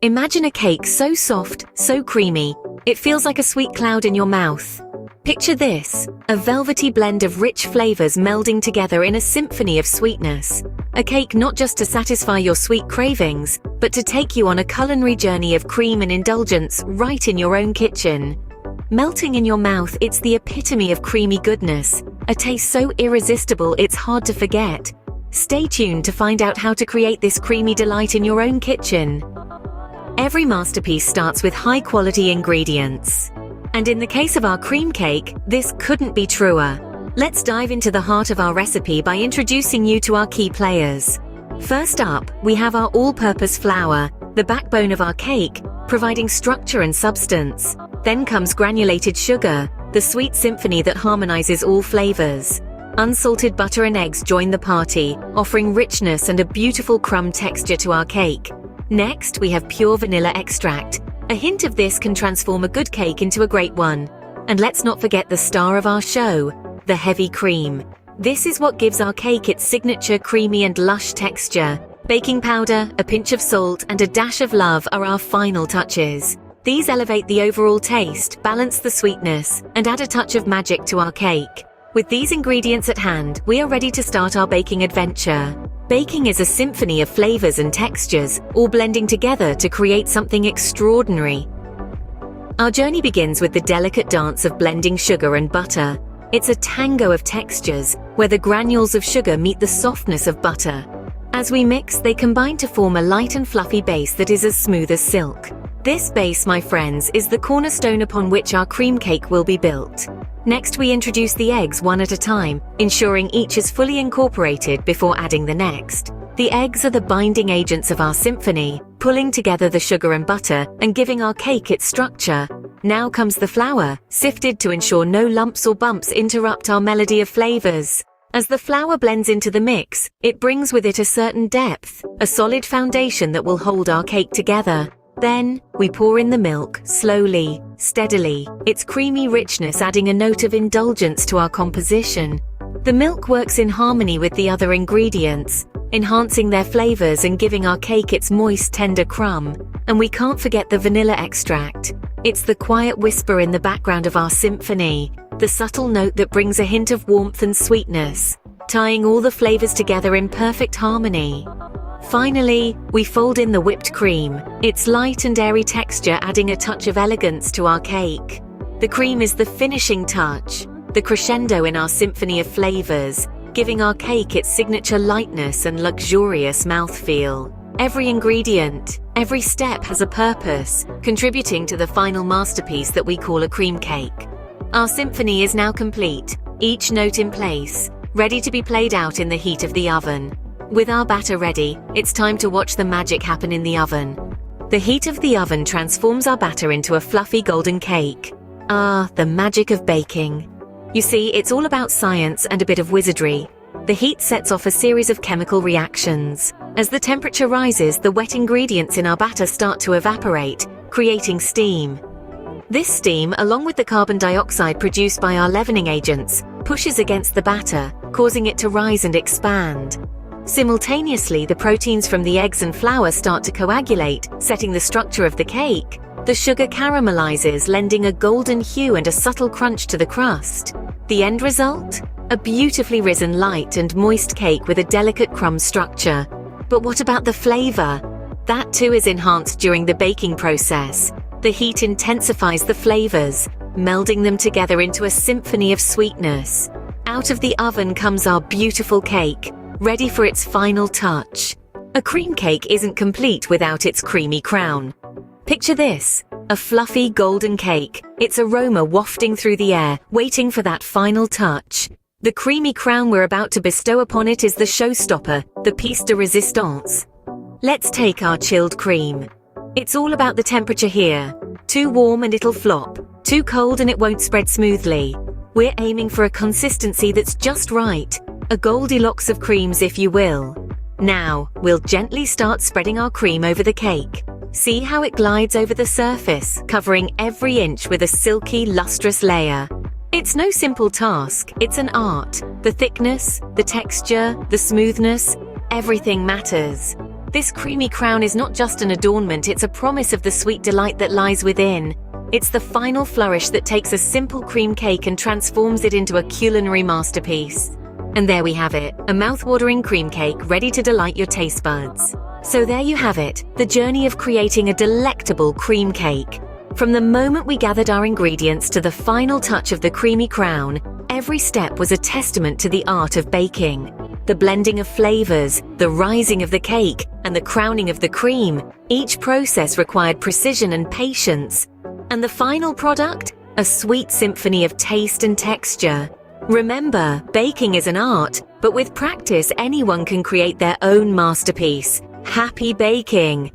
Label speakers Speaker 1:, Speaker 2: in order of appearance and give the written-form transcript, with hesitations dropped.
Speaker 1: Imagine a cake so soft, so creamy, it feels like a sweet cloud in your mouth. Picture this, a velvety blend of rich flavors melding together in a symphony of sweetness. A cake not just to satisfy your sweet cravings, but to take you on a culinary journey of cream and indulgence right in your own kitchen. Melting in your mouth, it's the epitome of creamy goodness, a taste so irresistible it's hard to forget. Stay tuned to find out how to create this creamy delight in your own kitchen. Every masterpiece starts with high-quality ingredients. And in the case of our cream cake, this couldn't be truer. Let's dive into the heart of our recipe by introducing you to our key players. First up, we have our all-purpose flour, the backbone of our cake, providing structure and substance. Then comes granulated sugar, the sweet symphony that harmonizes all flavors. Unsalted butter and eggs join the party, offering richness and a beautiful crumb texture to our cake. Next, we have pure vanilla extract. A hint of this can transform a good cake into a great one. And let's not forget the star of our show, the heavy cream. This is what gives our cake its signature creamy and lush texture. Baking powder, a pinch of salt, and a dash of love are our final touches. These elevate the overall taste, balance the sweetness, and add a touch of magic to our cake. With these ingredients at hand, we are ready to start our baking adventure. Baking is a symphony of flavors and textures, all blending together to create something extraordinary. Our journey begins with the delicate dance of blending sugar and butter. It's a tango of textures, where the granules of sugar meet the softness of butter. As we mix, they combine to form a light and fluffy base that is as smooth as silk. This base, my friends, is the cornerstone upon which our cream cake will be built. Next, we introduce the eggs one at a time, ensuring each is fully incorporated before adding the next. The eggs are the binding agents of our symphony, pulling together the sugar and butter and giving our cake its structure. Now comes the flour, sifted to ensure no lumps or bumps interrupt our melody of flavors. As the flour blends into the mix, it brings with it a certain depth, a solid foundation that will hold our cake together. Then, we pour in the milk, slowly, steadily, its creamy richness adding a note of indulgence to our composition. The milk works in harmony with the other ingredients, enhancing their flavors and giving our cake its moist, tender crumb. And we can't forget the vanilla extract. It's the quiet whisper in the background of our symphony, the subtle note that brings a hint of warmth and sweetness, tying all the flavors together in perfect harmony. Finally, we fold in the whipped cream, its light and airy texture adding a touch of elegance to our cake. The cream is the finishing touch, the crescendo in our symphony of flavors, giving our cake its signature lightness and luxurious mouthfeel. Every ingredient, every step has a purpose, contributing to the final masterpiece that we call a cream cake. Our symphony is now complete, each note in place, ready to be played out in the heat of the oven. With our batter ready, it's time to watch the magic happen in the oven. The heat of the oven transforms our batter into a fluffy golden cake. Ah, the magic of baking. You see, it's all about science and a bit of wizardry. The heat sets off a series of chemical reactions. As the temperature rises, the wet ingredients in our batter start to evaporate, creating steam. This steam, along with the carbon dioxide produced by our leavening agents, pushes against the batter, causing it to rise and expand. Simultaneously, the proteins from the eggs and flour start to coagulate, setting the structure of the cake. The sugar caramelizes, lending a golden hue and a subtle crunch to the crust. The end result? A beautifully risen light and moist cake with a delicate crumb structure. But what about the flavor? That too is enhanced during the baking process. The heat intensifies the flavors, melding them together into a symphony of sweetness. Out of the oven comes our beautiful cake, ready for its final touch. A cream cake isn't complete without its creamy crown. Picture this, a fluffy golden cake, its aroma wafting through the air, waiting for that final touch. The creamy crown we're about to bestow upon it is the showstopper, the pièce de résistance. Let's take our chilled cream. It's all about the temperature here. Too warm and it'll flop. Too cold and it won't spread smoothly. We're aiming for a consistency that's just right. A Goldilocks of creams, if you will. Now, we'll gently start spreading our cream over the cake. See how it glides over the surface, covering every inch with a silky, lustrous layer. It's no simple task, it's an art. The thickness, the texture, the smoothness, everything matters. This creamy crown is not just an adornment, it's a promise of the sweet delight that lies within. It's the final flourish that takes a simple cream cake and transforms it into a culinary masterpiece. And there we have it, a mouthwatering cream cake ready to delight your taste buds. So there you have it, the journey of creating a delectable cream cake. From the moment we gathered our ingredients to the final touch of the creamy crown, every step was a testament to the art of baking. The blending of flavors, the rising of the cake, and the crowning of the cream, each process required precision and patience. And the final product? A sweet symphony of taste and texture. Remember, baking is an art, but with practice anyone can create their own masterpiece. Happy baking!